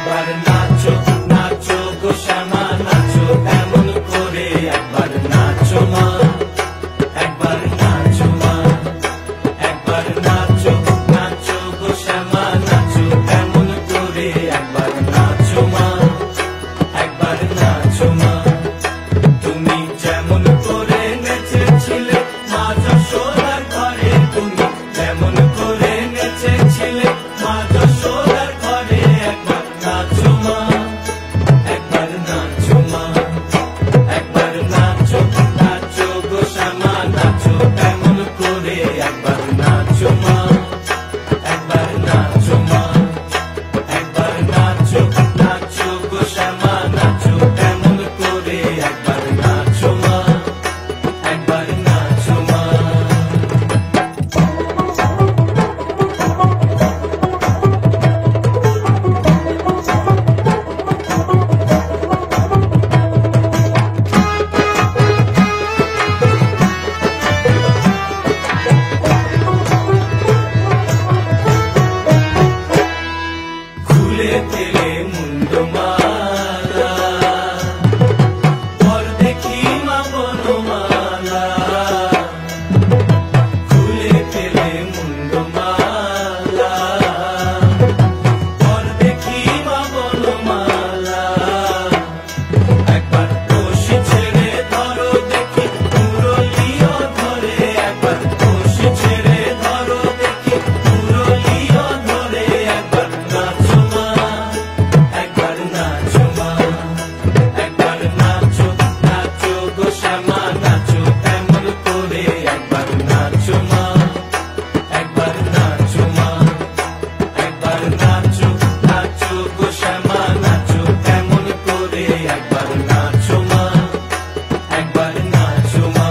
একবার নাচো নাচো গো শ্যামা নাচো এমন করে একবার নাচো মা একবার নাচো মা একবার নাচো নাচো গো শ্যামা নাচো এমন করে একবার নাচো মা একবার নাচো মা তুমি যেমন করে নেচেছিলে মা যশোদার ঘরে তুমি যেমন করে নেচেছিলে মা যশোদার ঘরে একবার নাচো মা একবার নাচো মা একবার নাচো নাচো গো শ্যামা নাচো এমন করে একবার নাচো মা একবার নাচো মা একবার নাচো নাচো গো শ্যামা নাচো এমন করে একবার নাচো মা একবার নাচো মা খুলে তেলে মুন্ড মালা পর দেখি মা বনমালা খুলে তেলে মুন্ড মালা পর দেখি মা বনমালা একবার রশি ছেড়ে ধরো দেখি মুরলিও ধরে একবার রশি ছেড়ে ধরো দেখি মুরলিও ধরে একবার নাচো মা একবার নাচো মা একবার নাচো নাচো গো শ্যামা নাচো এমন করে একবার নাচো মা একবার নাচো মা একবার নাচো নাচো গো শ্যামা নাচো এমন করে একবার নাচো মা একবার নাচো মা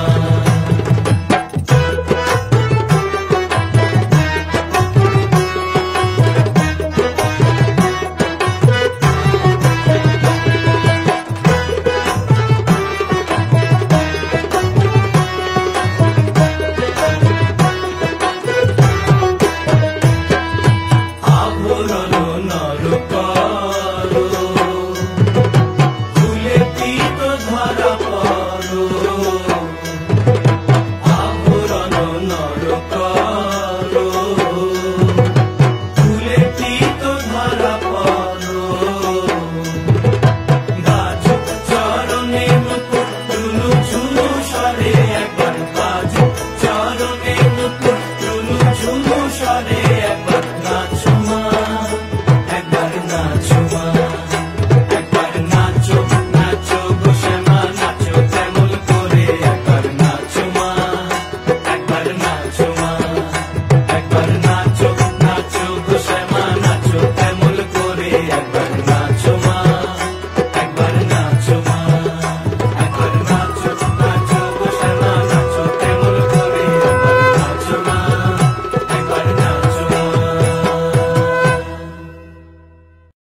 আভরণ নরক